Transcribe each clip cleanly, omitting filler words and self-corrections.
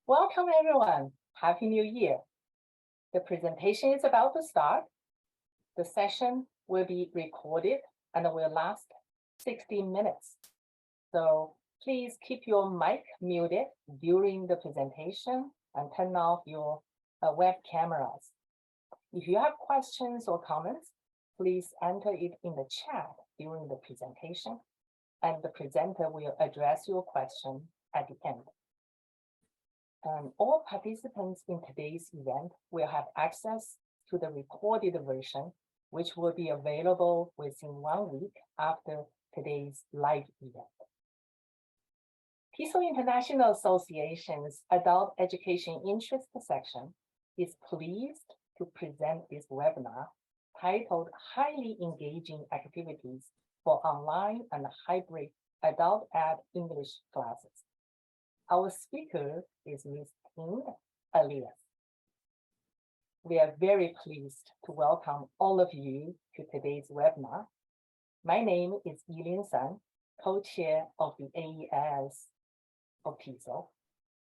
Welcome everyone. Happy New Year. The presentation is about to start. The session will be recorded and will last 60 minutes. So please keep your mic muted during the presentation and turn off your web cameras. If you have questions or comments, please enter it in the chat during the presentation, and the presenter will address your question at the end. All participants in today's event will have access to the recorded version, which will be available within 1 week after today's live event. TESOL International Association's Adult Education Interest section is pleased to present this webinar titled Highly Engaging Activities for Online and Hybrid Adult Ed English Classes. Our speaker is Ms. AEIS. We are very pleased to welcome all of you to today's webinar. My name is Yilin Sun, co-chair of the AEIS of TESOL.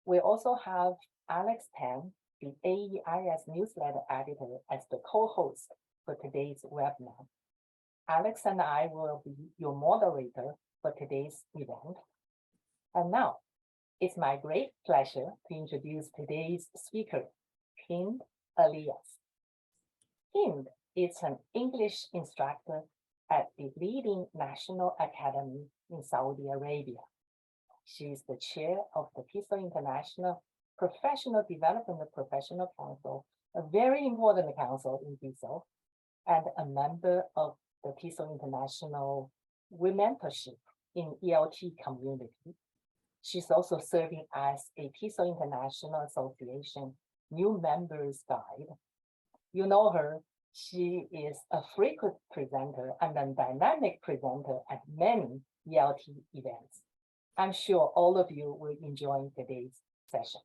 We also have Alex Tan, the AEIS newsletter editor, as the co-host for today's webinar. Alex and I will be your moderator for today's event. And now, it's my great pleasure to introduce today's speaker, Hind Alias. Hind is an English instructor at the leading national academy in Saudi Arabia. She is the chair of the TESOL International Professional Development Professional Council, a very important council in TESOL, and a member of the TESOL International Womentorship in ELT community. She's also serving as a TESOL International Association New Members Guide. You know her, she is a frequent presenter and a dynamic presenter at many ELT events. I'm sure all of you will enjoy today's session.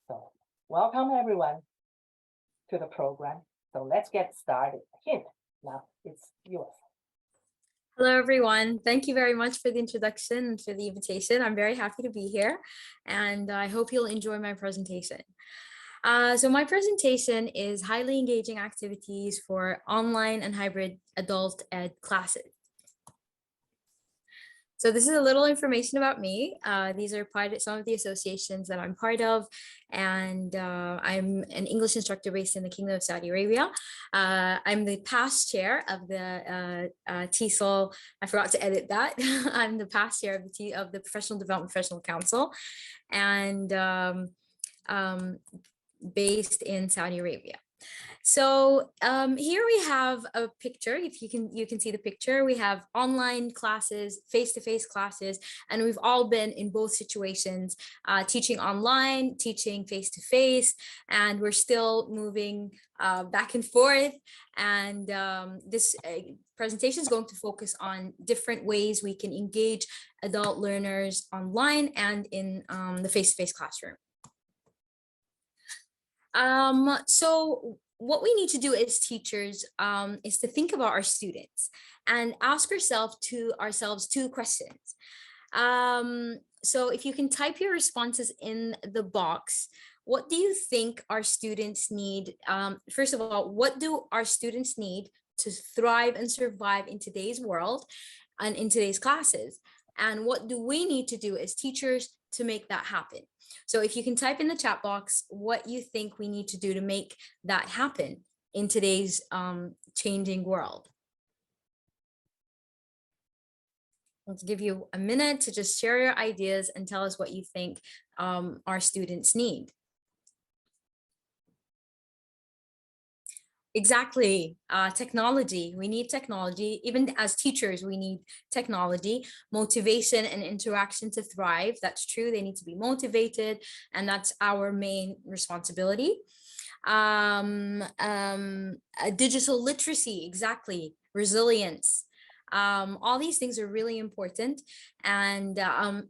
So welcome everyone to the program. So let's get started. Hind, now it's yours. Hello, everyone. Thank you very much for the introduction and for the invitation. I'm very happy to be here, and I hope you'll enjoy my presentation. So my presentation is highly engaging activities for online and hybrid adult ed classes. So this is a little information about me. These are some of the associations that I'm part of, and I'm an English instructor based in the Kingdom of Saudi Arabia. I'm the past chair of the TESOL. I forgot to edit that. I'm the past chair of the Professional Development Professional Council, and based in Saudi Arabia. So here we have a picture. If you can see the picture, we have online classes, face-to-face classes, and we've all been in both situations, teaching online, teaching face-to-face, and we're still moving back and forth. And this presentation is going to focus on different ways we can engage adult learners online and in the face-to-face classroom. So what we need to do as teachers is to think about our students and ask ourselves two questions. So if you can type your responses in the box, what do you think our students need? First of all, what do our students need to thrive and survive in today's world and in today's classes? And what do we need to do as teachers to make that happen? So if you can type in the chat box what you think we need to do to make that happen in today's changing world. Let's give you a minute to just share your ideas and tell us what you think our students need. Exactly. Technology. We need technology. Even as teachers, we need technology, motivation and interaction to thrive. That's true. They need to be motivated, and that's our main responsibility. Digital literacy. Exactly. Resilience. All these things are really important, and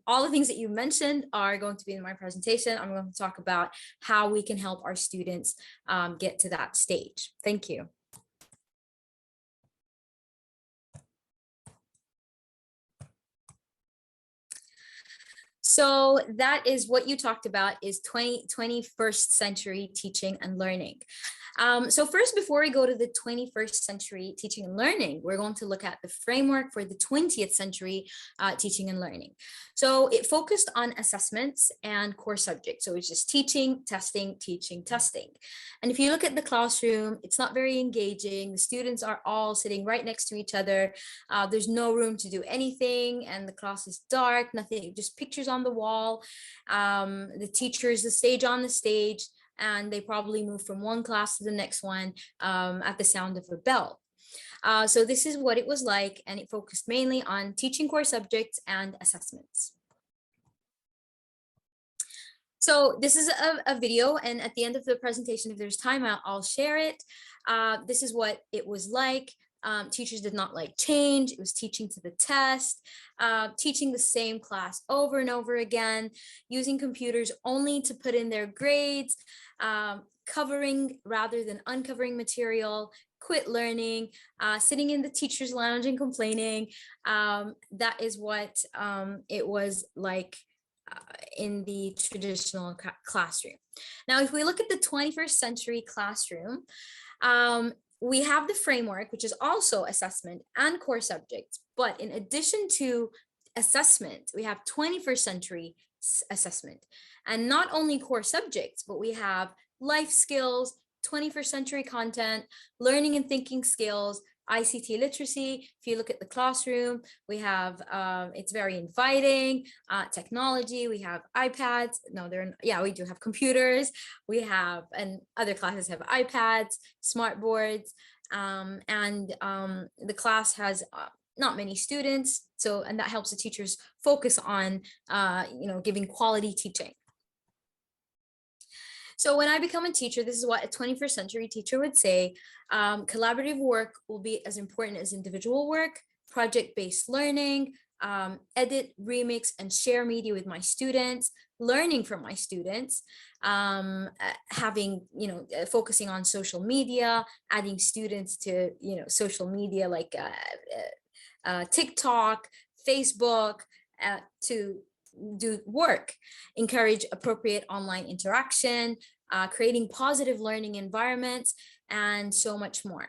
all the things that you mentioned are going to be in my presentation. I'm going to talk about how we can help our students get to that stage. Thank you. So that is what you talked about, is 21st century teaching and learning. So first, before we go to the 21st century teaching and learning, we're going to look at the framework for the 20th century teaching and learning. So it focused on assessments and core subjects. So it's just teaching, testing, teaching, testing. And if you look at the classroom, it's not very engaging. The students are all sitting right next to each other. There's no room to do anything, and the class is dark, nothing, just pictures on the wall. The teacher is the stage on the stage, and they probably move from one class to the next one at the sound of a bell. So this is what it was like, and it focused mainly on teaching core subjects and assessments. So this is a video, and at the end of the presentation, if there's time, I'll share it. This is what it was like. Teachers did not like change. It was teaching to the test, teaching the same class over and over again, using computers only to put in their grades, covering rather than uncovering material, quit learning, sitting in the teacher's lounge and complaining. That is what it was like in the traditional classroom. Now, if we look at the 21st century classroom, we have the framework, which is also assessment and core subjects. But in addition to assessment, we have 21st century assessment. And not only core subjects, but we have life skills, 21st century content, learning and thinking skills, ICT literacy. If you look at the classroom, we have, it's very inviting, technology, we have iPads. No, we do have computers. We have, and other classes have iPads, smart boards, and the class has not many students. So, and that helps the teachers focus on, giving quality teaching. So when I become a teacher, this is what a 21st century teacher would say. Collaborative work will be as important as individual work, project-based learning, edit, remix, and share media with my students, learning from my students, focusing on social media, adding students to, social media like TikTok, Facebook, to do work, encourage appropriate online interaction, creating positive learning environments, and so much more.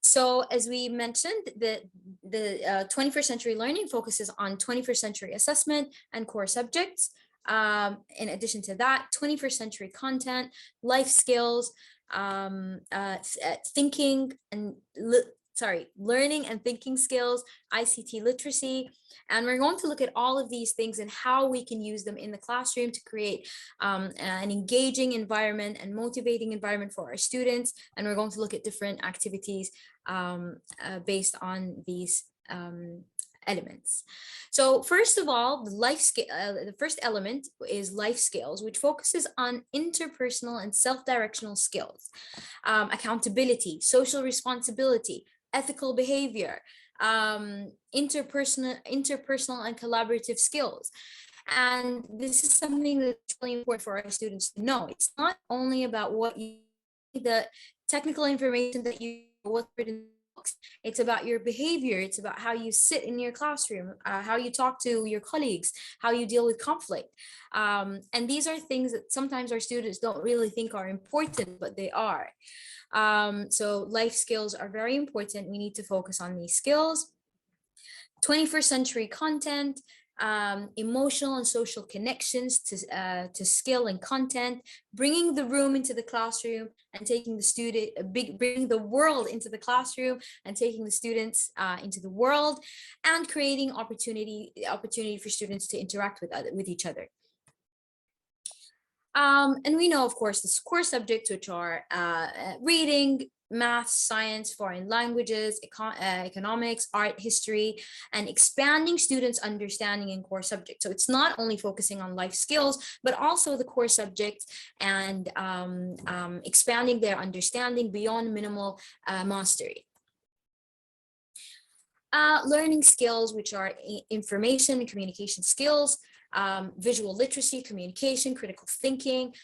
So as we mentioned, the 21st century learning focuses on 21st century assessment and core subjects. In addition to that, 21st century content, life skills, learning and thinking skills, ICT literacy. And we're going to look at all of these things and how we can use them in the classroom to create an engaging environment and motivating environment for our students. And we're going to look at different activities based on these elements. So first of all, the first element is life skills, which focuses on interpersonal and self-directional skills, accountability, social responsibility, ethical behavior, interpersonal and collaborative skills. And this is something that's really important for our students to know. It's not only about the technical information that what's written. It's about your behavior. It's about how you sit in your classroom, how you talk to your colleagues, how you deal with conflict. And these are things that sometimes our students don't really think are important, but they are. So life skills are very important. We need to focus on these skills. 21st century content, emotional and social connections to skill and content, bringing the room into the classroom and taking the student, bringing the world into the classroom and taking the students into the world, and creating opportunity for students to interact with each other. And we know, of course, the core subjects, which are reading, math, science, foreign languages, economics, art, history, and expanding students' understanding in core subjects. So it's not only focusing on life skills, but also the core subjects and expanding their understanding beyond minimal mastery. Learning skills, which are information and communication skills, visual literacy, communication, critical thinking,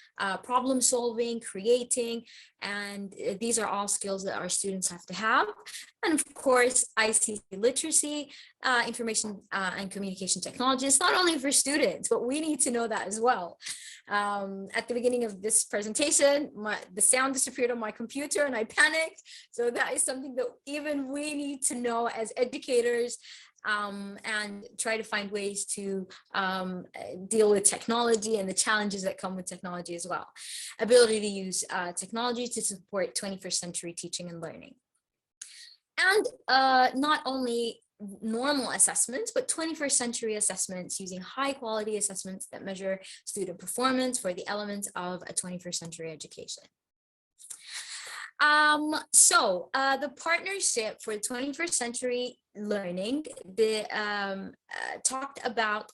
problem solving, creating, and these are all skills that our students have to have. And of course, ICT literacy, information and communication technology. It's not only for students, but we need to know that as well. At the beginning of this presentation, the sound disappeared on my computer and I panicked. So that is something that even we need to know as educators, and try to find ways to deal with technology and the challenges that come with technology as well. Ability to use technology to support 21st century teaching and learning. And not only normal assessments, but 21st century assessments using high quality assessments that measure student performance for the elements of a 21st century education. The partnership for the 21st century learning, talked about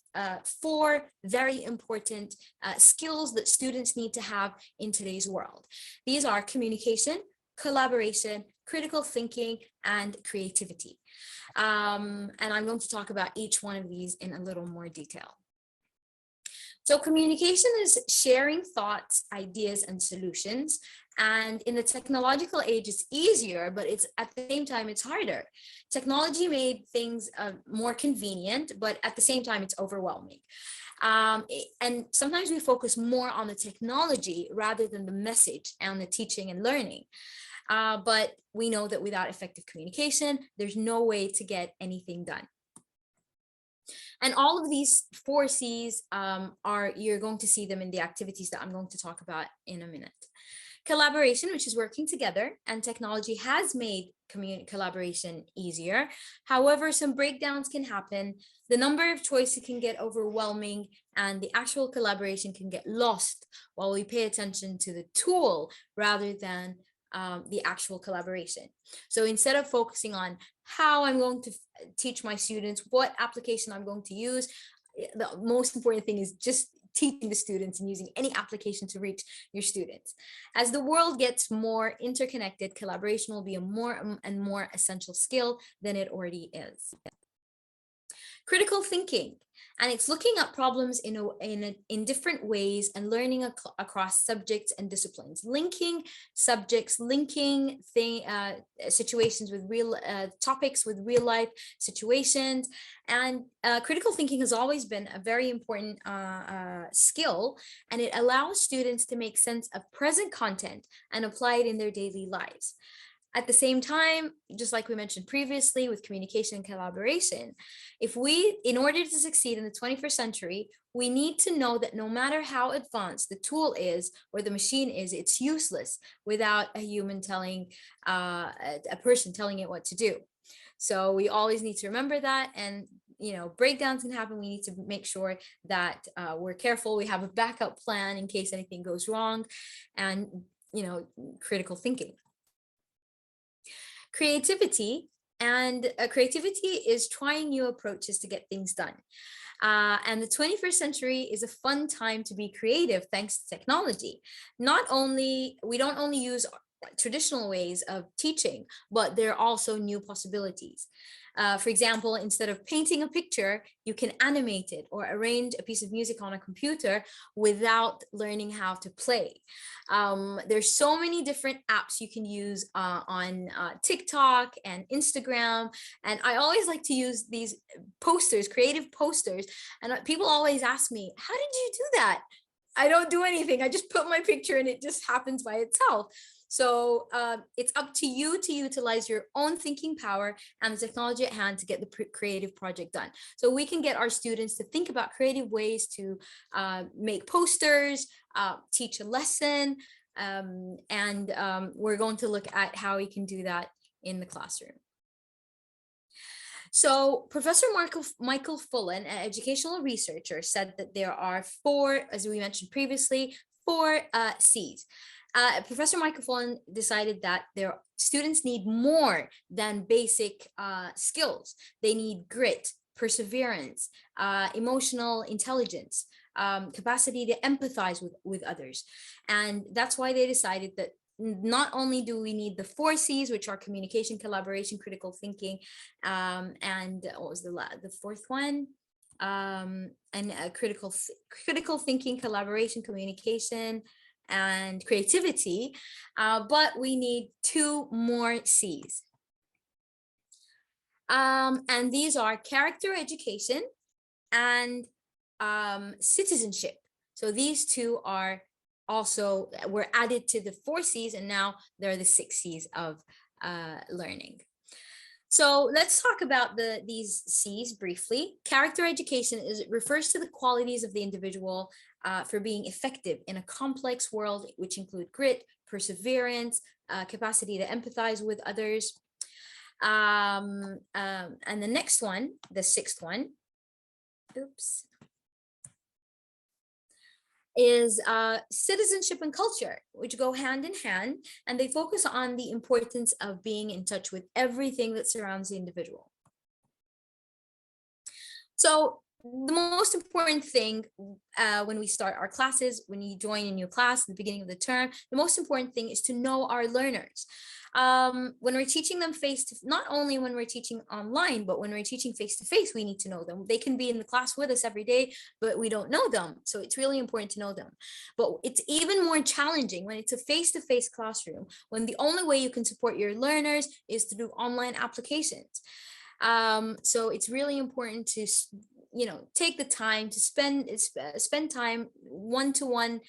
4 very important skills that students need to have in today's world. These are communication, collaboration, critical thinking, and creativity. And I'm going to talk about each one of these in a little more detail. So communication is sharing thoughts, ideas, and solutions. And in the technological age, it's easier, but it's at the same time, it's harder. Technology made things more convenient, but at the same time, it's overwhelming. And sometimes we focus more on the technology rather than the message and the teaching and learning. But we know that without effective communication, there's no way to get anything done. And all of these 4 C's you're going to see them in the activities that I'm going to talk about in a minute. Collaboration, which is working together, and technology has made collaboration easier. However, some breakdowns can happen. The number of choices can get overwhelming, and the actual collaboration can get lost while we pay attention to the tool rather than the actual collaboration. So instead of focusing on how I'm going to teach my students, what application I'm going to use, the most important thing is just teaching the students and using any application to reach your students. As the world gets more interconnected, collaboration will be a more and more essential skill than it already is. Critical thinking, and it's looking at problems in different ways and learning across subjects and disciplines, linking subjects, linking situations with real topics with real life situations. And critical thinking has always been a very important skill, and it allows students to make sense of present content and apply it in their daily lives. At the same time, just like we mentioned previously with communication and collaboration, in order to succeed in the 21st century, we need to know that no matter how advanced the tool is or the machine is, it's useless without a human a person telling it what to do. So we always need to remember that, and breakdowns can happen. We need to make sure that we're careful. We have a backup plan in case anything goes wrong, and critical thinking. Creativity is trying new approaches to get things done. And the 21st century is a fun time to be creative thanks to technology. We don't only use traditional ways of teaching, but there are also new possibilities. For example, instead of painting a picture, you can animate it or arrange a piece of music on a computer without learning how to play. There's so many different apps you can use on TikTok and Instagram. And I always like to use these posters, creative posters. And people always ask me, how did you do that? I don't do anything. I just put my picture and it just happens by itself. So it's up to you to utilize your own thinking power and the technology at hand to get the creative project done. So we can get our students to think about creative ways to make posters, teach a lesson, and we're going to look at how we can do that in the classroom. So Professor Michael Fullen, an educational researcher, said that there are 4, as we mentioned previously, 4 C's. Professor Michael Fullen decided that their students need more than basic skills. They need grit, perseverance, emotional intelligence, capacity to empathize with others. And that's why they decided that not only do we need the 4 C's, which are communication, collaboration, critical thinking, and what was the 4th one? and critical thinking, collaboration, communication, and creativity, but we need 2 more C's. And these are character education and citizenship. So these 2 are also were added to the 4 C's, and now they're the 6 C's of learning. So let's talk about these C's briefly. Character education refers to the qualities of the individual for being effective in a complex world, which include grit, perseverance, capacity to empathize with others. And the next one, the 6th one, is citizenship and culture, which go hand in hand, and they focus on the importance of being in touch with everything that surrounds the individual. So the most important thing when we start our classes, when you join a new class at the beginning of the term, the most important thing is to know our learners. When we're teaching them not only when we're teaching online, but when we're teaching face-to-face, we need to know them. They can be in the class with us every day, but we don't know them. So it's really important to know them. But it's even more challenging when it's a face-to-face classroom, when the only way you can support your learners is to do online applications. So it's really important to take the time to spend time one-to-one,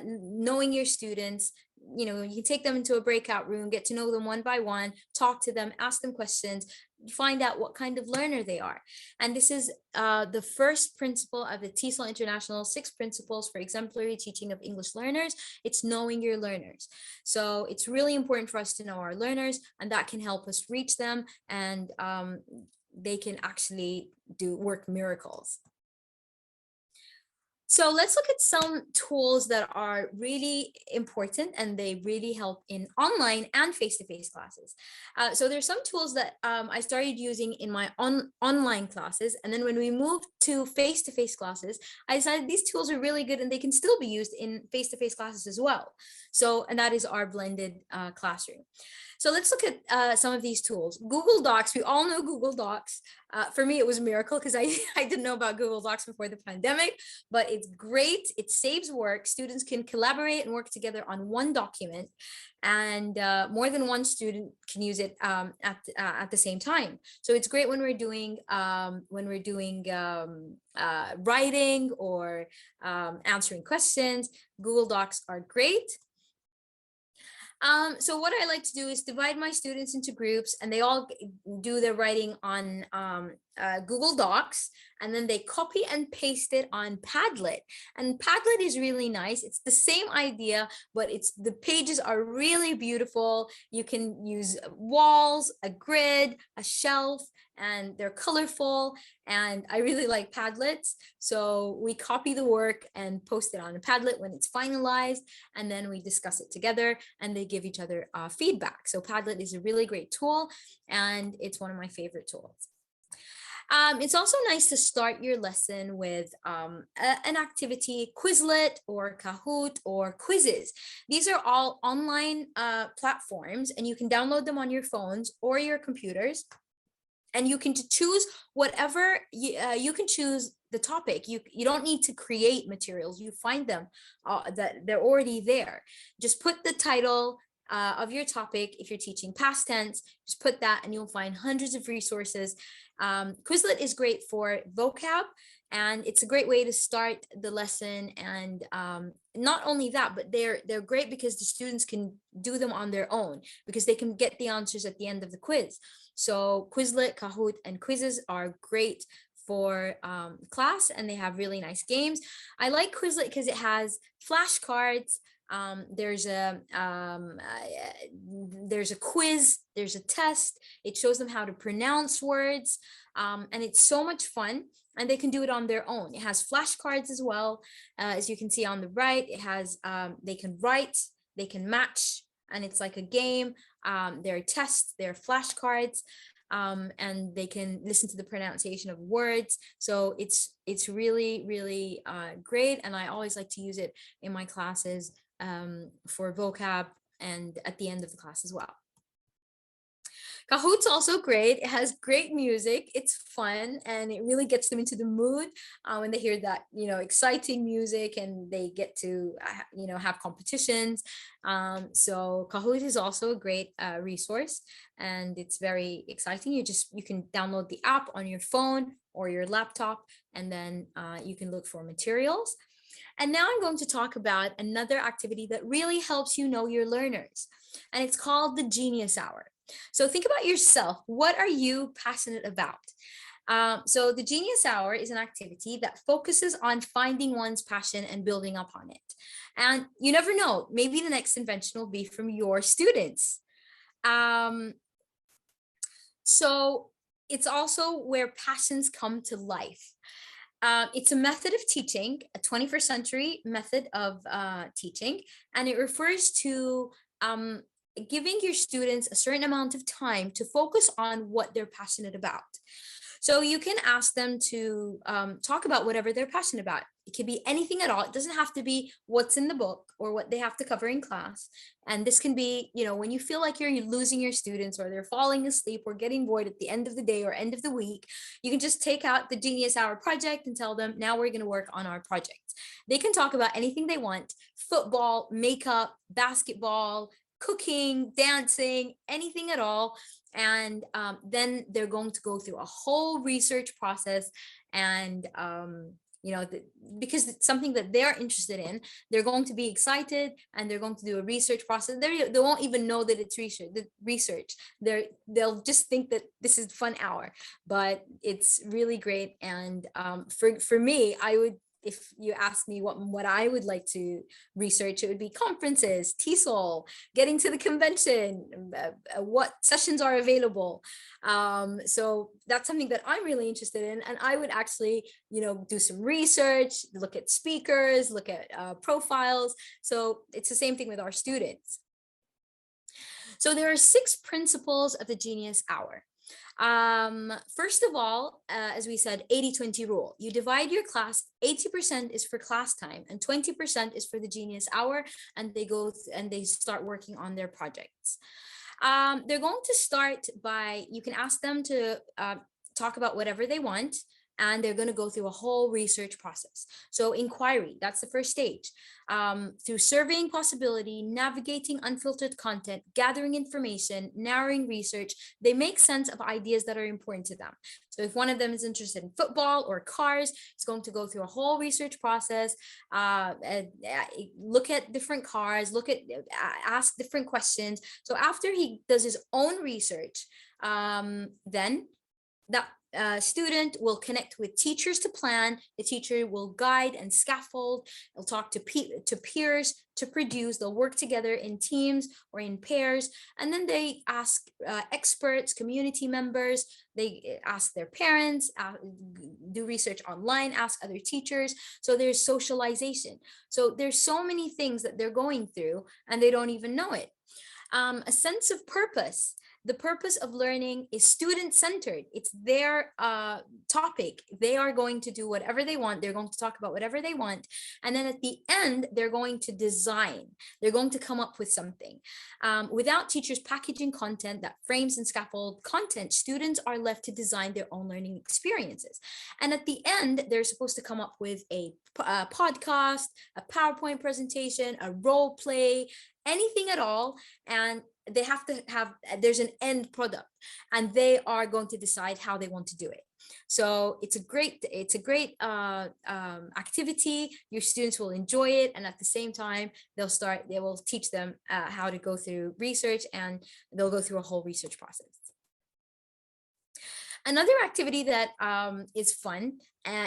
knowing your students. You can take them into a breakout room, get to know them one by one, talk to them, ask them questions, find out what kind of learner they are. And this is the first principle of the TESOL International 6 Principles for Exemplary Teaching of English Learners. It's knowing your learners. So it's really important for us to know our learners, and that can help us reach them, and they can actually work miracles. So let's look at some tools that are really important, and they really help in online and face-to-face classes. So there's some tools that I started using in my online classes, and then when we moved to face-to-face classes, I decided these tools are really good and they can still be used in face-to-face classes as well. So, and that is our blended classroom. So let's look at some of these tools. Google Docs, we all know Google Docs. For me, it was a miracle because I didn't know about Google Docs before the pandemic, but it's great. It saves work. Students can collaborate and work together on one document, and more than one student can use it at the same time. So it's great when we're doing writing or answering questions. Google Docs are great. So what I like to do is divide my students into groups, and they all do their writing on Google Docs, and then they copy and paste it on Padlet. And Padlet is really nice. It's the same idea, but the pages are really beautiful. You can use walls, a grid, a shelf, and they're colorful, and I really like Padlets. So we copy the work and post it on a Padlet when it's finalized, and then we discuss it together, and they give each other feedback. So Padlet is a really great tool, and it's one of my favorite tools. It's also nice to start your lesson with an activity, Quizlet or Kahoot or quizzes. These are all online platforms, and you can download them on your phones or your computers. And you can choose whatever, you can choose the topic. You don't need to create materials. You find them, that they're already there. Just put the title of your topic. If you're teaching past tense, just put that and you'll find hundreds of resources. Quizlet is great for vocab, and it's a great way to start the lesson. And not only that, but they're great because the students can do them on their own, because they can get the answers at the end of the quiz. So Quizlet, Kahoot, and quizzes are great for class, and they have really nice games. I like Quizlet because it has flashcards. There's a quiz, there's a test. It shows them how to pronounce words, and it's so much fun, and they can do it on their own. It has flashcards as well. As you can see on the right, it has, they can write, they can match, and it's like a game. There are tests, there are flashcards, and they can listen to the pronunciation of words. So it's really, really great, and I always like to use it in my classes for vocab and at the end of the class as well. Kahoot's also great. It has great music. It's fun and it really gets them into the mood when they hear that, exciting music, and they get to, have competitions. So Kahoot is also a great resource, and it's very exciting. You can download the app on your phone or your laptop, and then you can look for materials. And now I'm going to talk about another activity that really helps you know your learners, and it's called the Genius Hour. So think about yourself. What are you passionate about? So the Genius Hour is an activity that focuses on finding one's passion and building upon it. And you never know, maybe the next invention will be from your students. So it's also where passions come to life. It's a method of teaching, a 21st century method of teaching, and it refers to giving your students a certain amount of time to focus on what they're passionate about. So you can ask them to talk about whatever they're passionate about. It could be anything at all. It doesn't have to be what's in the book or what they have to cover in class. And this can be, when you feel like you're losing your students, or they're falling asleep or getting bored at the end of the day or end of the week, you can just take out the Genius Hour project and tell them, now we're going to work on our project. They can talk about anything they want: football, makeup, basketball, cooking, dancing, anything at all. And then they're going to go through a whole research process, and because it's something that they're interested in, they're going to be excited, and they're going to do a research process. They won't even know that it's research. They'll just think that this is fun hour, but it's really great. And for me, if you ask me what I would like to research, it would be conferences, TESOL, getting to the convention, what sessions are available. So that's something that I'm really interested in. And I would actually, do some research, look at speakers, look at profiles. So it's the same thing with our students. So there are 6 principles of the Genius Hour. First of all, as we said, 80-20 rule. You divide your class, 80% is for class time and 20% is for the Genius Hour, and they start working on their projects. They're going to start by, you can ask them to talk about whatever they want, and they're going to go through a whole research process. So inquiry, that's the first stage. Through surveying possibility, navigating unfiltered content, gathering information, narrowing research, they make sense of ideas that are important to them. So if one of them is interested in football or cars, it's going to go through a whole research process, look at different cars, ask different questions. So after he does his own research, then that student will connect with teachers to plan. The teacher will guide and scaffold. They'll talk to peers to produce. They'll work together in teams or in pairs. And then they ask experts, community members. They ask their parents, do research online, ask other teachers. So there's socialization. So there's so many things that they're going through and they don't even know it. A sense of purpose. The purpose of learning is student-centered. It's their topic. They are going to do whatever they want. They're going to talk about whatever they want. And then at the end, they're going to design. They're going to come up with something. Without teachers packaging content that frames and scaffold content, students are left to design their own learning experiences. And at the end, they're supposed to come up with a podcast, a PowerPoint presentation, a role play, anything at all. And they have to there's an end product, and they are going to decide how they want to do it. So it's a great activity. Your students will enjoy it, and at the same time they will teach them how to go through research, and they'll go through a whole research process. Another activity that is fun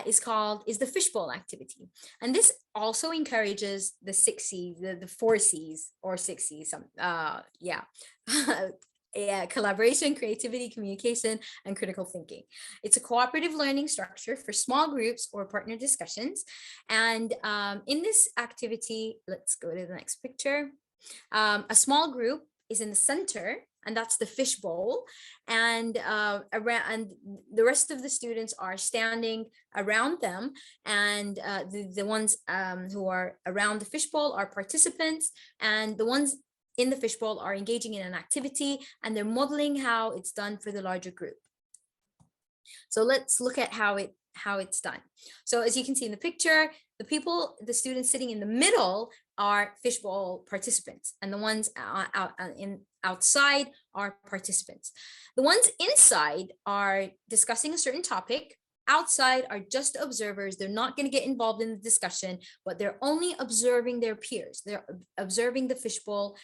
is the fishbowl activity. And this also encourages the 6 C's, the 4 C's or 6 C's, collaboration, creativity, communication, and critical thinking. It's a cooperative learning structure for small groups or partner discussions. And in this activity, let's go to the next picture. A small group is in the center, and that's the fishbowl, and the rest of the students are standing around them, and the ones who are around the fishbowl are participants, and the ones in the fishbowl are engaging in an activity, and they're modeling how it's done for the larger group. So let's look at how it's done. So as you can see in the picture, the students sitting in the middle are fishbowl participants, and the ones outside are participants. The ones inside are discussing a certain topic. Outside are just observers. They're not going to get involved in the discussion, but they're only observing their peers. They're observing the fishbowl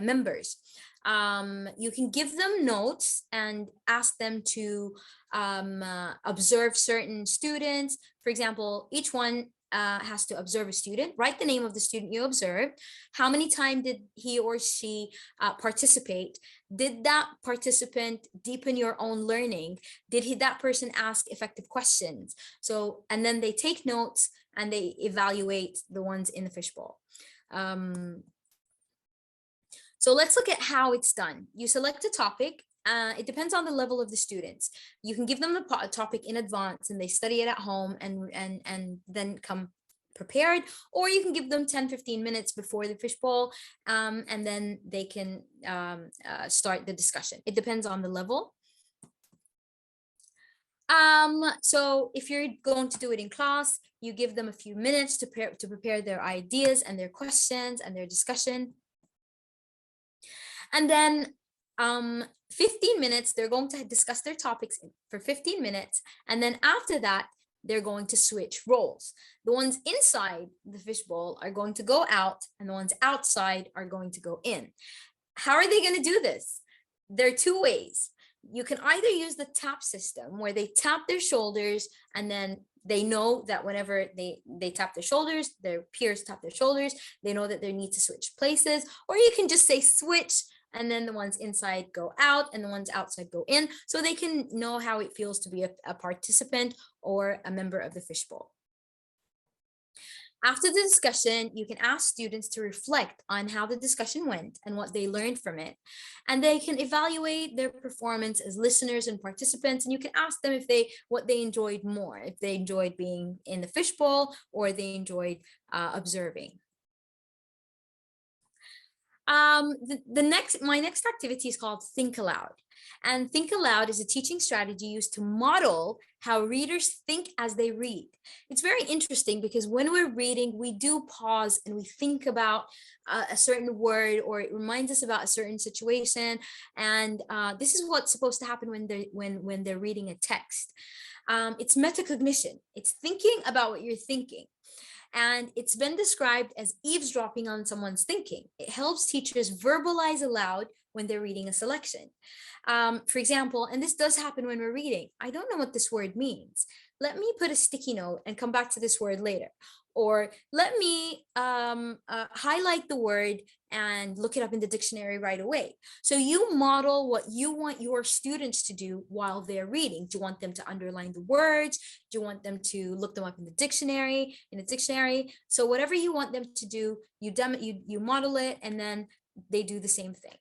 members. You can give them notes and ask them to observe certain students. For example, each one has to observe a student. Write the name of the student you observed. How many times did he or she participate? Did that participant deepen your own learning? Did that person ask effective questions? So, and then they take notes and they evaluate the ones in the fishbowl. So let's look at how it's done. You select a topic. It depends on the level of the students. You can give them the topic in advance and they study it at home and then come prepared, or you can give them 10-15 minutes before the fishbowl and then they can start the discussion. It depends on the level. So if you're going to do it in class, you give them a few minutes to prepare their ideas and their questions and their discussion. And then 15 minutes, they're going to discuss their topics for 15 minutes. And then after that, they're going to switch roles. The ones inside the fishbowl are going to go out and the ones outside are going to go in. How are they going to do this? There are two ways. You can either use the tap system where they tap their shoulders and then they know that whenever they tap their shoulders, their peers tap their shoulders, they know that they need to switch places, or you can just say switch and then the ones inside go out and the ones outside go in, so they can know how it feels to be a participant or a member of the fishbowl. After the discussion, you can ask students to reflect on how the discussion went and what they learned from it. And they can evaluate their performance as listeners and participants. And you can ask them what they enjoyed more, if they enjoyed being in the fishbowl or they enjoyed observing. My next activity is called Think Aloud. And Think Aloud is a teaching strategy used to model how readers think as they read. It's very interesting because when we're reading, we do pause and we think about a certain word, or it reminds us about a certain situation. And this is what's supposed to happen when they're reading a text. It's metacognition. It's thinking about what you're thinking. And it's been described as eavesdropping on someone's thinking. It helps teachers verbalize aloud when they're reading a selection. For example, and this does happen when we're reading, I don't know what this word means. Let me put a sticky note and come back to this word later. Or let me highlight the word and look it up in the dictionary right away. So you model what you want your students to do while they're reading. Do you want them to underline the words? Do you want them to look them up in the dictionary? So whatever you want them to do, you model it, and then they do the same thing.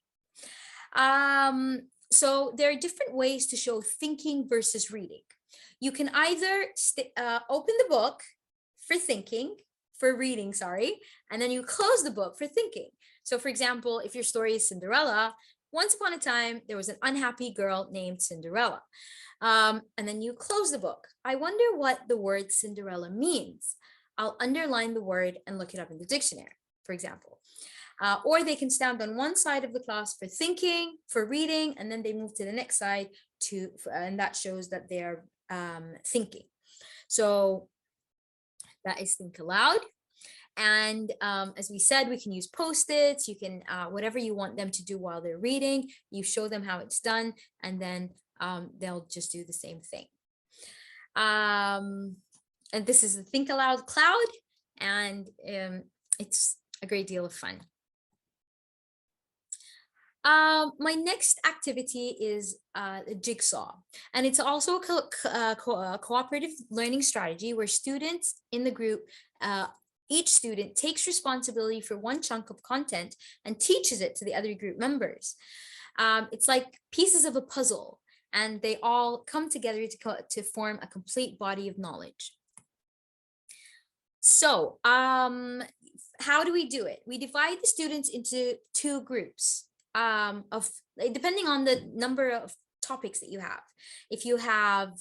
So there are different ways to show thinking versus reading. You can either open the book for thinking, for reading, sorry, and then you close the book for thinking. So for example, if your story is Cinderella, once upon a time, there was an unhappy girl named Cinderella. And then you close the book. I wonder what the word Cinderella means. I'll underline the word and look it up in the dictionary, for example. Or they can stand on one side of the class for thinking, for reading, and then they move to the next side and that shows that they're thinking. So that is Think Aloud. And as we said, we can use Post-its. You can, whatever you want them to do while they're reading, you show them how it's done, and then they'll just do the same thing. And this is the Think Aloud cloud, and it's a great deal of fun. My next activity is a jigsaw, and it's also a cooperative learning strategy where students in the group, each student takes responsibility for one chunk of content and teaches it to the other group members. It's like pieces of a puzzle, and they all come together to form a complete body of knowledge. So how do we do it? We divide the students into two groups of depending on the number of topics that you have. If you have,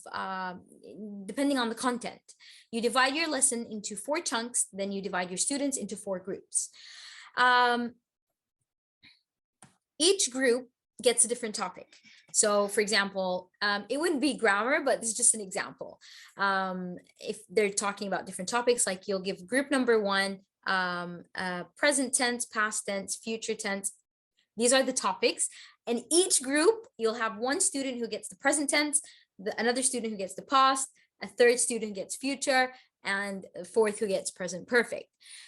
depending on the content, you divide your lesson into 4 chunks, then you divide your students into 4 groups. Each group gets a different topic. So for example, it wouldn't be grammar, but this is just an example. If they're talking about different topics, like you'll give group number 1, present tense, past tense, future tense. These are the topics. And each group, you'll have one student who gets the present tense, another student who gets the past, a third student who gets future, and a fourth who gets present perfect.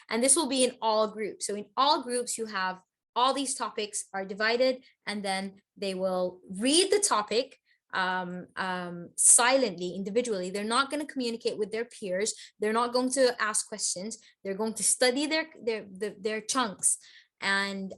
And this will be in all groups. So in all groups, you have all these topics are divided, and then they will read the topic silently, individually. They're not going to communicate with their peers. They're not going to ask questions. They're going to study their chunks, and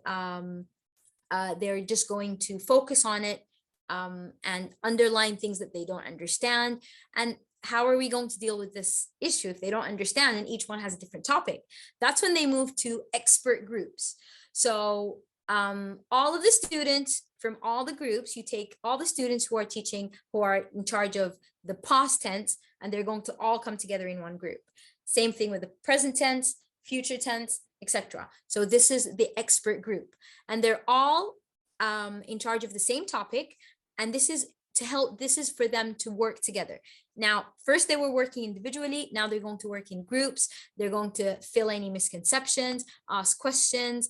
they're just going to focus on it and underline things that they don't understand. And how are we going to deal with this issue if they don't understand and each one has a different topic? That's when they move to expert groups. So all of the students from all the groups, you take all the students who are teaching, who are in charge of the past tense, and they're going to all come together in one group. Same thing with the present tense, future tense, etc. So this is the expert group, and they're all in charge of the same topic. And this is to help, this is for them to work together. Now, first they were working individually. Now they're going to work in groups. They're going to fill any misconceptions, ask questions,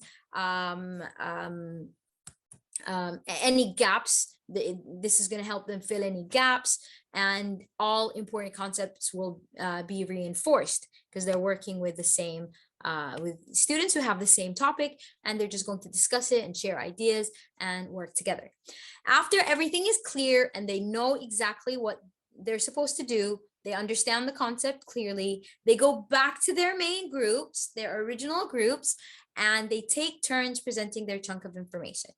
any gaps. This is going to help them fill any gaps, and all important concepts will be reinforced because they're working with the same with students who have the same topic, and they're just going to discuss it and share ideas and work together. After everything is clear and they know exactly what they're supposed to do, they understand the concept clearly, they go back to their main groups, their original groups, and they take turns presenting their chunk of information.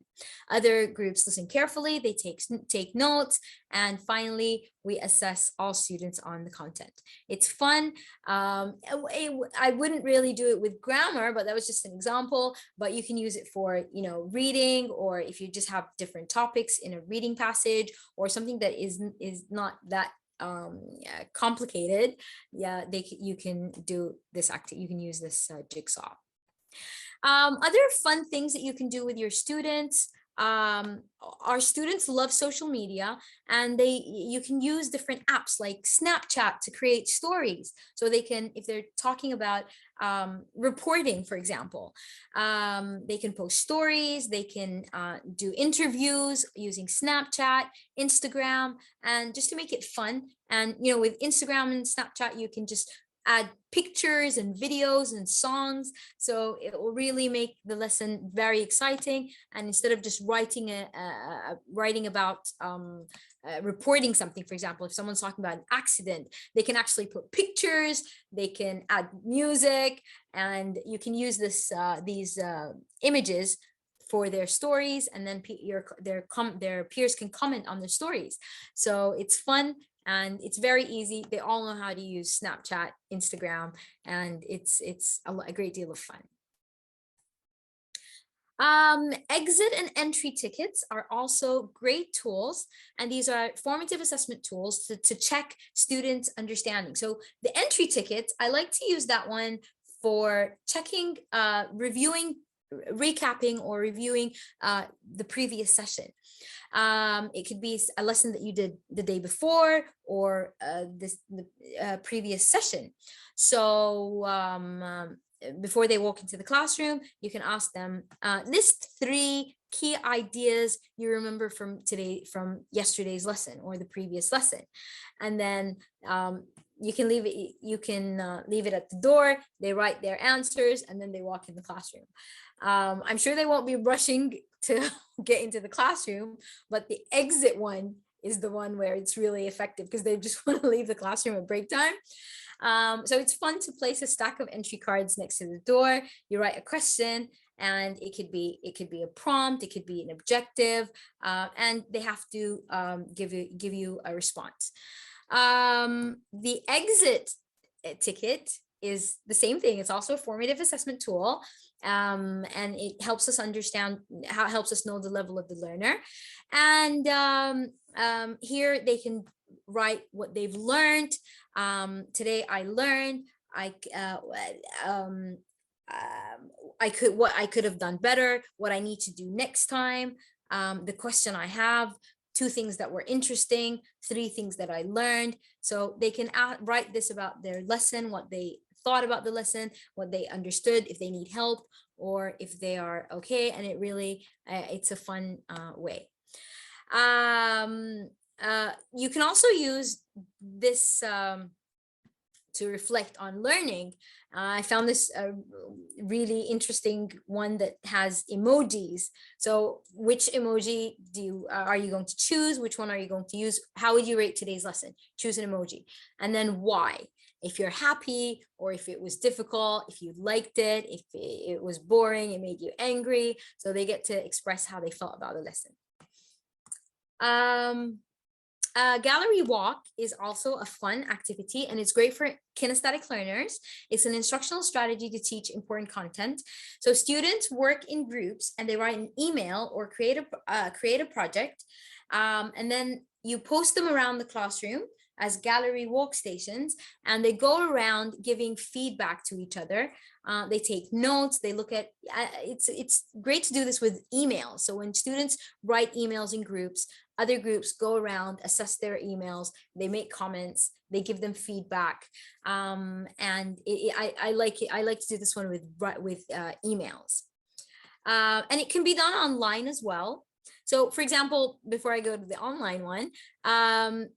Other groups listen carefully, they take notes, and finally, we assess all students on the content. It's fun. I wouldn't really do it with grammar, but that was just an example, but you can use it for, reading, or if you just have different topics in a reading passage or something that is not that complicated. Yeah, you can do this activity. You can use this jigsaw. Other fun things that you can do with your students. Our students love social media, and you can use different apps like Snapchat to create stories. So they can, if they're talking about reporting, for example, they can post stories, they can do interviews using Snapchat, Instagram, and just to make it fun. And with Instagram and Snapchat, you can just add pictures and videos and songs, so it will really make the lesson very exciting. And instead of just writing about reporting something, for example, if someone's talking about an accident, they can actually put pictures, they can add music, and you can use these images for their stories, and then their peers can comment on their stories. So it's fun. And it's very easy. They all know how to use Snapchat, Instagram, and it's a great deal of fun. Exit and entry tickets are also great tools, and these are formative assessment tools to check students' understanding. So the entry tickets, I like to use that one for checking, recapping or reviewing the previous session. It could be a lesson that you did the day before, or the previous session. So before they walk into the classroom, you can ask them, list 3 key ideas you remember from yesterday's lesson or the previous lesson. And then you can leave it at the door. They write their answers, and then they walk in the classroom. I'm sure they won't be rushing to get into the classroom, but the exit one is the one where it's really effective because they just want to leave the classroom at break time. So it's fun to place a stack of entry cards next to the door. You write a question, and it could be a prompt, it could be an objective, and they have to give you a response. The exit ticket is the same thing. It's also a formative assessment tool. And it helps us understand how it helps us know the level of the learner. And here they can write what they've learned. Today I learned what I could have done better, what I need to do next time, the question I have, 2 things that were interesting, 3 things that I learned. So they can write this about their lesson, what they thought about the lesson, what they understood, if they need help, or if they are okay. And it really, it's a fun way. You can also use this to reflect on learning. I found this really interesting one that has emojis. So which emoji are you going to choose? Which one are you going to use? How would you rate today's lesson? Choose an emoji. And then why? If you're happy, or if it was difficult, if you liked it, if it was boring, it made you angry. So they get to express how they felt about the lesson. Gallery walk is also a fun activity, and it's great for kinesthetic learners. It's an instructional strategy to teach important content. So students work in groups and they write an email or create a project, and then you post them around the classroom as gallery walk stations, and they go around giving feedback to each other. They take notes, they look at, it's great to do this with emails. So when students write emails in groups, other groups go around, assess their emails, they make comments, they give them feedback. And I like it. I like to do this one with emails. And it can be done online as well. So for example, before I go to the online one,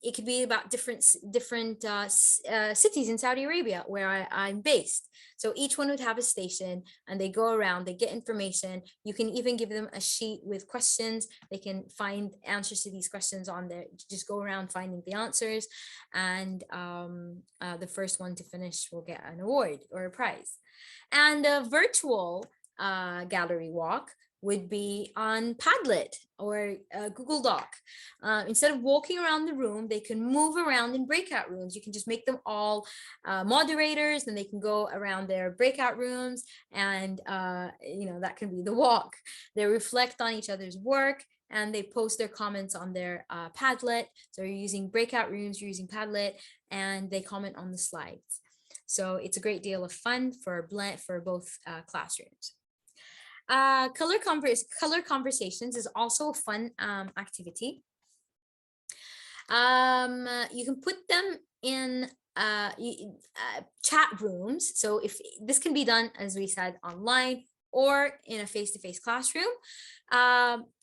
it could be about different cities in Saudi Arabia where I'm based. So each one would have a station, and they go around, they get information. You can even give them a sheet with questions. They can find answers to these questions on there. Just go around finding the answers. And the first one to finish will get an award or a prize. And a virtual gallery walk would be on Padlet or Google Doc. Instead of walking around the room, they can move around in breakout rooms. You can just make them all moderators, and they can go around their breakout rooms, and that can be the walk. They reflect on each other's work, and they post their comments on their Padlet. So you're using breakout rooms, you're using Padlet, and they comment on the slides. So it's a great deal of fun for both classrooms. Color conversations is also a fun activity. You can put them in chat rooms. So if this can be done, as we said, online or in a face-to-face classroom.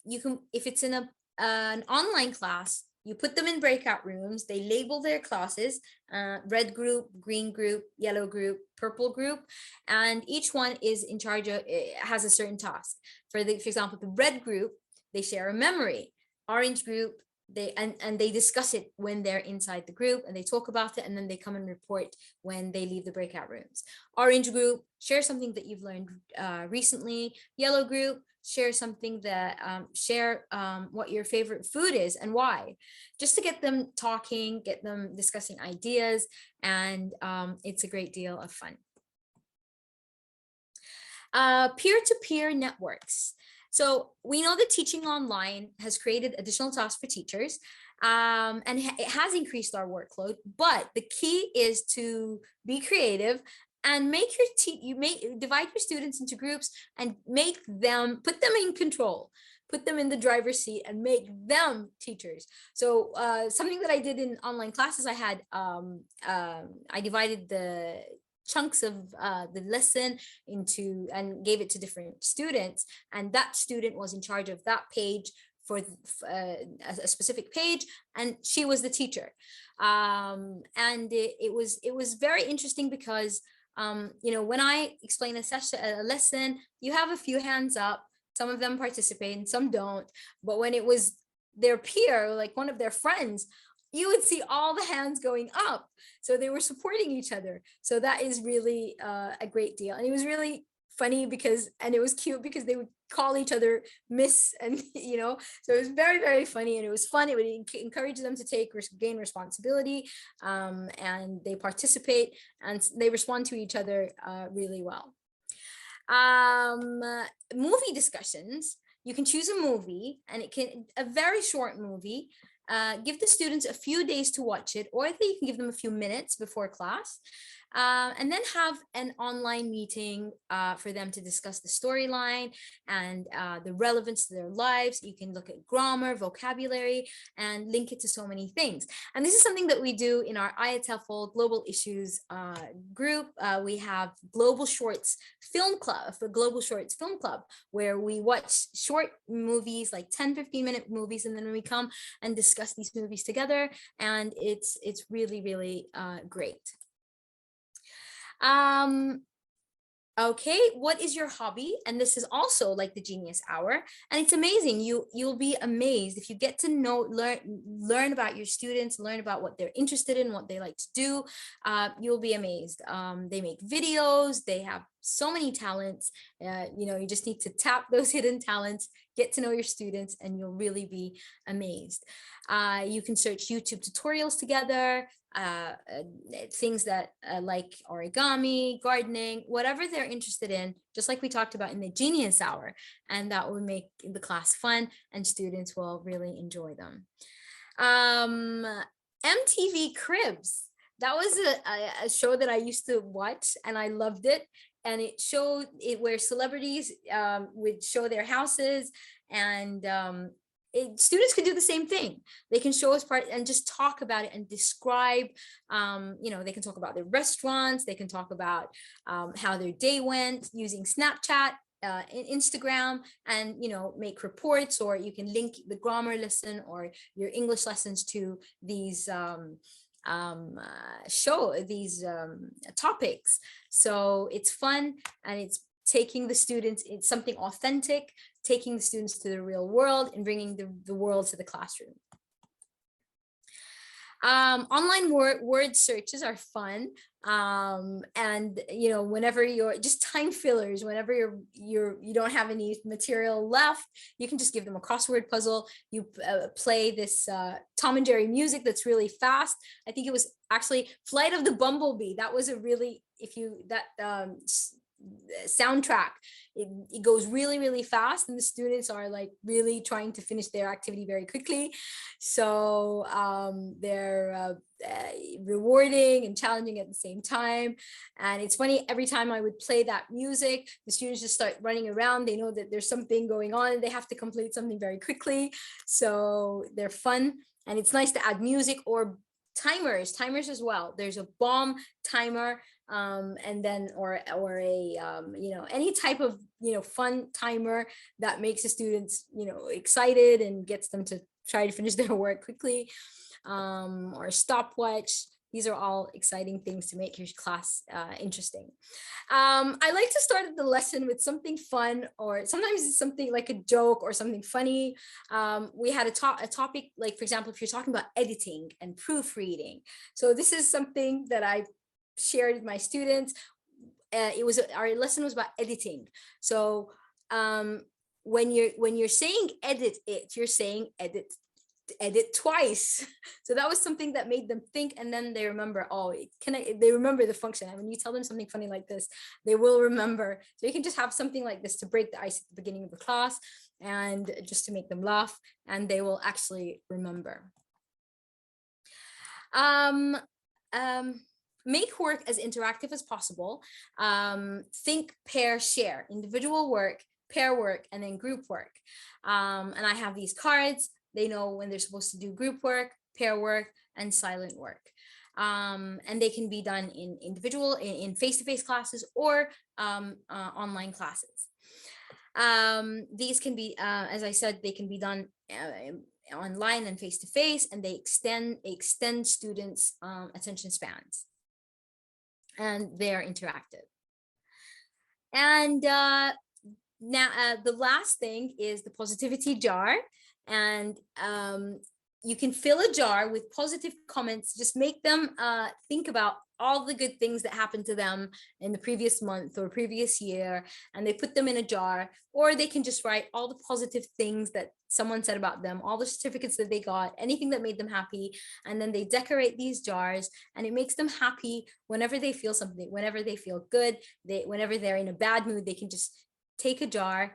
You can, if it's in an online class, you put them in breakout rooms, they label their classes, red group, green group, yellow group, purple group, and each one is in charge of, has a certain task. For example, the red group, they share a memory. Orange group, they discuss it when they're inside the group, and they talk about it, and then they come and report when they leave the breakout rooms. Orange group, share something that you've learned recently. Yellow group, share something that what your favorite food is and why, just to get them talking, get them discussing ideas, and it's a great deal of fun. Peer-to-peer networks. So we know that teaching online has created additional tasks for teachers, and it has increased our workload, but the key is to be creative and make divide your students into groups and put them in control, put them in the driver's seat and make them teachers. So something that I did in online classes, I had I divided the chunks of the lesson into and gave it to different students, and that student was in charge of that page for a specific page, and she was the teacher. And it was very interesting because when I explain a lesson, you have a few hands up. Some of them participate and some don't. But when it was their peer, like one of their friends, you would see all the hands going up. So they were supporting each other. So that is really a great deal. And it was really funny and it was cute because they would call each other Miss, and so it was very, very funny, and it was fun. It would encourage them to gain responsibility, and they participate and they respond to each other really well. Movie discussions. You can choose a movie, and a very short movie. Give the students a few days to watch it, or you can give them a few minutes before class. And then have an online meeting for them to discuss the storyline and the relevance to their lives. You can look at grammar, vocabulary, and link it to so many things. And this is something that we do in our IATEFL Global Issues group. We have Global Shorts Film Club, the Global Shorts Film Club, where we watch short movies, like 10-15-minute movies, and then we come and discuss these movies together. And it's really, really great. Okay, what is your hobby? And this is also like the Genius Hour, and it's amazing. You'll be amazed if you get to learn about your students, learn about what they're interested in, what they like to do. You'll be amazed. They make videos, they have so many talents. You just need to tap those hidden talents, get to know your students, and you'll really be amazed. You can search YouTube tutorials together, things that like origami, gardening, whatever they're interested in, just like we talked about in the Genius Hour, and that will make the class fun and students will really enjoy them. MTV Cribs, that was a show that I used to watch and I loved it, and it showed where celebrities would show their houses, and students can do the same thing. They can show us part and just talk about it and describe, they can talk about their restaurants, they can talk about how their day went using Snapchat, Instagram, and make reports, or you can link the grammar lesson or your English lessons to these topics. So it's fun, and it's taking the students, it's something authentic, taking the students to the real world and bringing the world to the classroom. Online word searches are fun. And whenever you're just time fillers, whenever you don't have any material left, you can just give them a crossword puzzle. You play this Tom and Jerry music that's really fast. I think it was actually Flight of the Bumblebee. That was a really, soundtrack, it goes really, really fast, and the students are like really trying to finish their activity very quickly. So they're rewarding and challenging at the same time. And it's funny, every time I would play that music, the students just start running around. They know that there's something going on and they have to complete something very quickly. So they're fun, and it's nice to add music or timers as well. There's a bomb timer, and then or a any type of fun timer that makes the students excited and gets them to try to finish their work quickly, or a stopwatch. These are all exciting things to make your class interesting. I like to start the lesson with something fun, or sometimes it's something like a joke or something funny. We had a topic, like, for example, if you're talking about editing and proofreading. So this is something that I shared with my students. Our lesson was about editing. So when you're saying edit it, you're saying edit twice. So that was something that made them think, and then they remember, they remember the function. And when you tell them something funny like this, they will remember. So you can just have something like this to break the ice at the beginning of the class, and just to make them laugh, and they will actually remember. Make work as interactive as possible. Think, pair, share, individual work, pair work, and then group work. And I have these cards. They know when they're supposed to do group work, pair work, and silent work. And they can be done in individual, in face-to-face classes, or online classes. These can be, as I said, they can be done online and face-to-face, and they extend students' attention spans, and they're interactive. And now the last thing is the positivity jar. And you can fill a jar with positive comments. Just make them think about all the good things that happened to them in the previous month or previous year, and they put them in a jar. Or they can just write all the positive things that someone said about them, all the certificates that they got, anything that made them happy, and then they decorate these jars, and it makes them happy whenever they feel something, whenever they feel good. Whenever they're in a bad mood, they can just take a jar,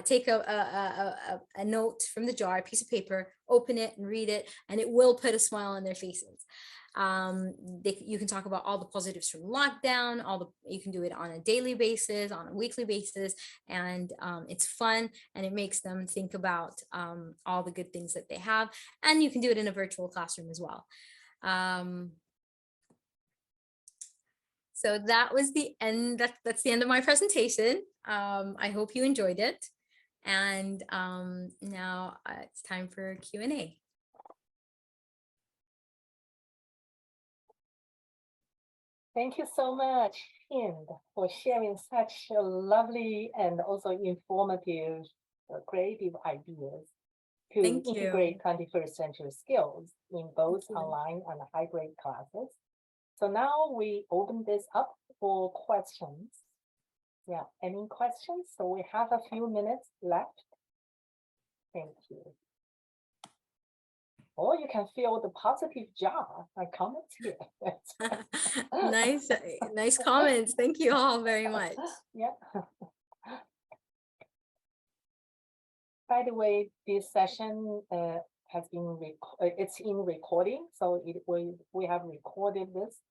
take a note from the jar, a piece of paper, open it and read it, and it will put a smile on their faces. You can talk about all the positives from lockdown, you can do it on a daily basis, on a weekly basis, and it's fun, and it makes them think about all the good things that they have. And you can do it in a virtual classroom as well. So that was the end. That's the end of my presentation. I hope you enjoyed it. And now it's time for Q&A. Thank you so much, Hind, for sharing such a lovely and also informative, creative ideas to Thank you. integrate 21st century skills in both online and hybrid classes. So now we open this up for questions. Yeah, any questions? So we have a few minutes left. Thank you. Or you can fill the positive jar and comments here. Nice comments. Thank you all very much. Yeah. By the way, this session has been it's in recording, so we have recorded this,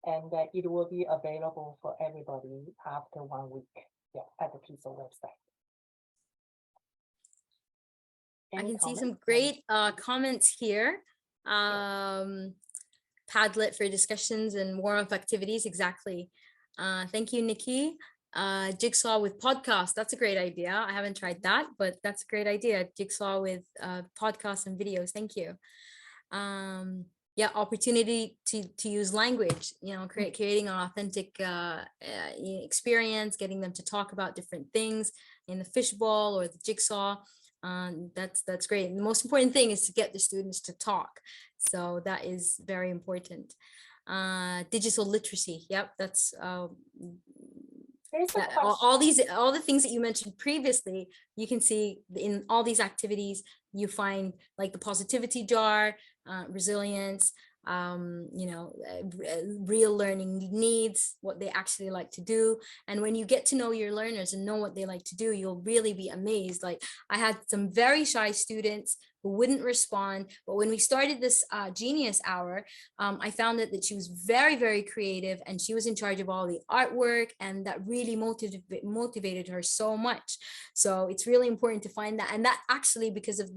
and it will be available for everybody after 1 week. Yeah, at the TESOL website. I can see some great comments here. Padlet for discussions and warm-up activities. Exactly. Thank you, Nikki. Jigsaw with podcast. That's a great idea. I haven't tried that, but that's a great idea. Jigsaw with podcasts and videos. Thank you. Yeah, opportunity to use language, creating an authentic experience, getting them to talk about different things in the fishbowl or the jigsaw. That's great. And the most important thing is to get the students to talk. So that is very important. Digital literacy. Yep, that's all the things that you mentioned previously. You can see in all these activities, you find like the positivity jar, resilience, real learning needs, what they actually like to do. And when you get to know your learners and know what they like to do, you'll really be amazed. Like I had some very shy students who wouldn't respond, but when we started this Genius Hour, I found that she was very, very creative, and she was in charge of all the artwork, and that really motivated her so much. So it's really important to find that, and that actually, because of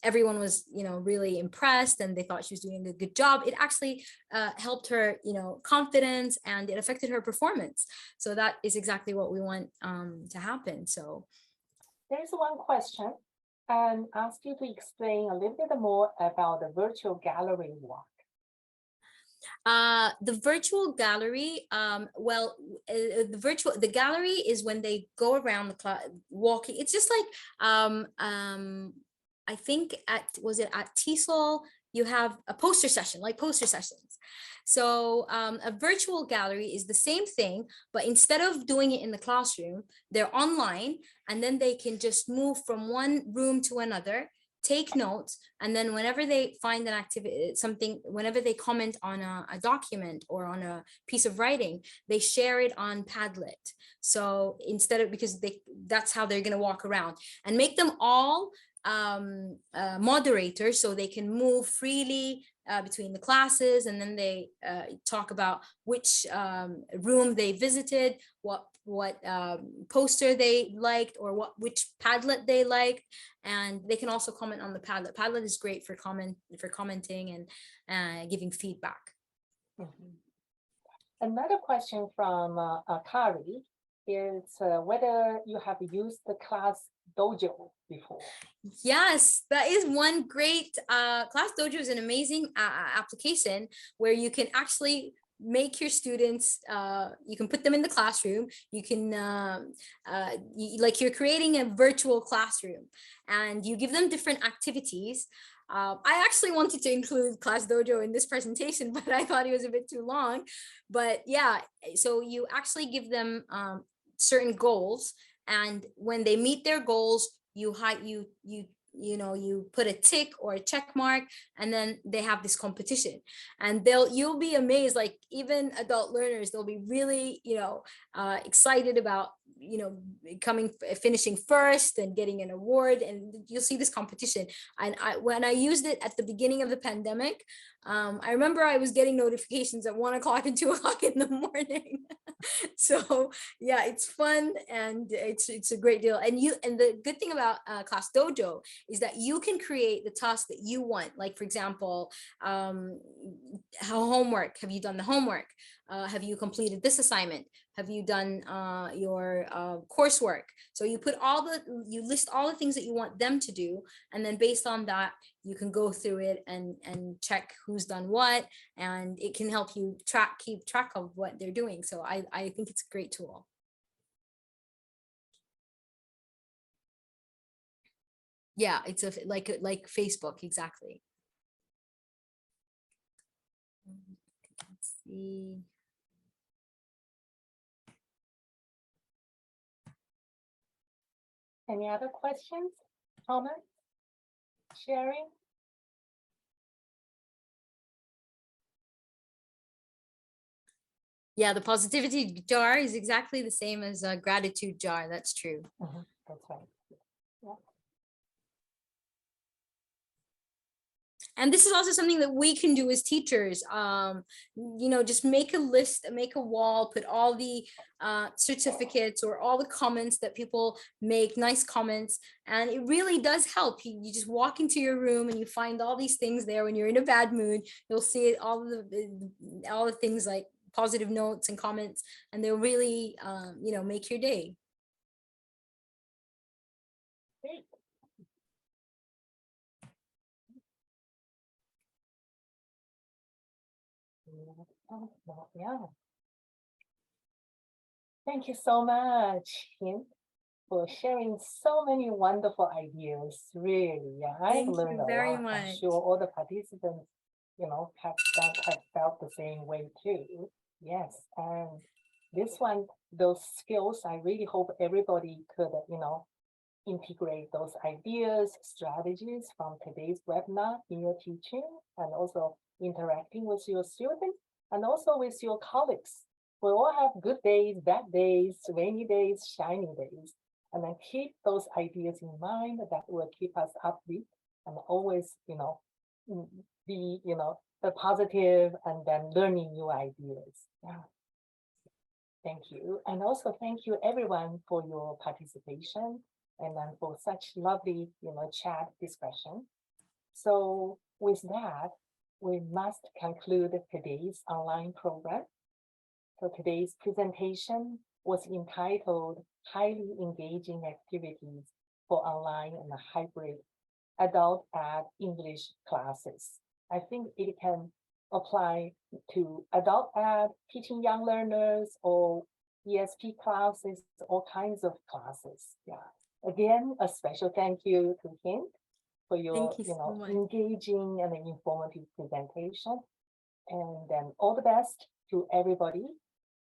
everyone was, really impressed, and they thought she was doing a good job. It actually helped her, confidence, and it affected her performance. So that is exactly what we want to happen. So there's one question, and ask you to explain a little bit more about the virtual gallery walk. The virtual gallery, the gallery is when they go around the class walking. It's just like I think at TESOL, you have a poster session, like poster sessions. So a virtual gallery is the same thing, but instead of doing it in the classroom, they're online, and then they can just move from one room to another, take notes, and then whenever they find an activity, whenever they comment on a document or on a piece of writing, they share it on Padlet. So because that's how they're going to walk around, and make them all moderators, so they can move freely between the classes, and then they talk about which room they visited, what poster they liked, or which Padlet they liked, and they can also comment on the Padlet. Padlet is great for commenting and giving feedback. Mm-hmm. Another question from Kari is whether you have used the class dojo before. Yes, that is one great Class Dojo is an amazing application where you can actually make your students, you can put them in the classroom, you can, like you're creating a virtual classroom, and you give them different activities. I actually wanted to include Class Dojo in this presentation, but I thought it was a bit too long. But yeah, so you actually give them certain goals, and when they meet their goals, you put a tick or a check mark, and then they have this competition, and you'll be amazed, like even adult learners, they'll be really excited about finishing first and getting an award, and you'll see this competition. And when I used it at the beginning of the pandemic, I remember I was getting notifications at 1 o'clock and 2 o'clock in the morning. So yeah, it's fun, and it's a great deal. And the good thing about Class Dojo is that you can create the task that you want. Like, for example, homework. Have you done the homework? Have you completed this assignment? Have you done your coursework? So you list all the things that you want them to do, and then based on that, you can go through it and check who's done what, and it can help you keep track of what they're doing. So I think it's a great tool. Yeah, it's like Facebook, exactly. Let's see. Any other questions, comments, sharing? Yeah, the positivity jar is exactly the same as a gratitude jar. That's true. That's right. Yeah. And this is also something that we can do as teachers. Just make a list, make a wall, put all the certificates or all the comments that people make, nice comments. And it really does help. You just walk into your room and you find all these things there. When you're in a bad mood, you'll see all the things like positive notes and comments, and they'll really, make your day. Great. Yeah. Thank you so much, Kim, for sharing so many wonderful ideas. Really, yeah, I've Thank learned you a very lot. I'm much. sure all the participants, have felt the same way too. Yes, and this one, those skills, I really hope everybody could, integrate those ideas, strategies from today's webinar in your teaching, and also interacting with your students and also with your colleagues. We all have good days, bad days, rainy days, shiny days, and then keep those ideas in mind. That will keep us upbeat and always, be, the positive and then learning new ideas. Yeah. Thank you. And also thank you everyone for your participation and then for such lovely, chat discussion. So with that, we must conclude today's online program. So today's presentation was entitled Highly Engaging Activities for Online and Hybrid Adult Ed English Classes. I think it can apply to adult ed, teaching young learners, or ESP classes, all kinds of classes. Yeah. Again, a special thank you to Hint for your, Thank you so much. engaging and informative presentation. And then all the best to everybody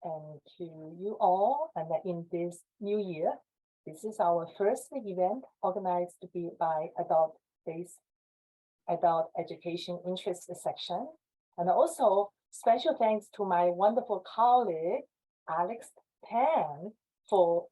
and to you all. And in this new year, this is our first event organized by adult-based adult education interest section. And also special thanks to my wonderful colleague, Alex Tan, for,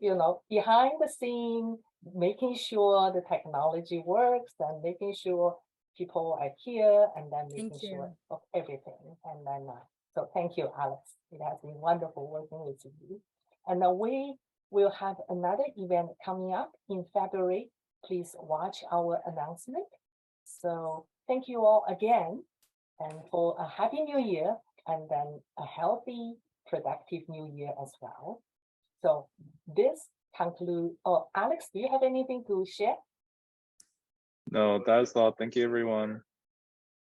behind the scene, making sure the technology works and making sure people are here and then making sure of everything. And then, so thank you, Alex. It has been wonderful working with you. And we will have another event coming up in February. Please watch our announcement. So thank you all again, and for a happy new year, and then a healthy, productive new year as well. So this concludes. Oh, Alex, do you have anything to share? No, that's all. Thank you, everyone.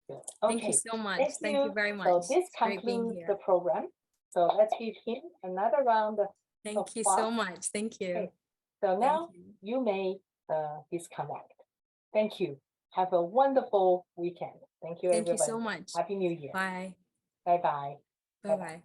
Good. Thank you Okay, so much. thank Thank you you. very much. So this It's great being concludes here. the program. So let's give him another round of Thank you so applause. much. Thank you. Okay. So now Thank you. you may disconnect. Thank you. Have a wonderful weekend. Thank you, Thank you everybody. so much. Happy New Year. Bye. Bye-bye. Bye-bye.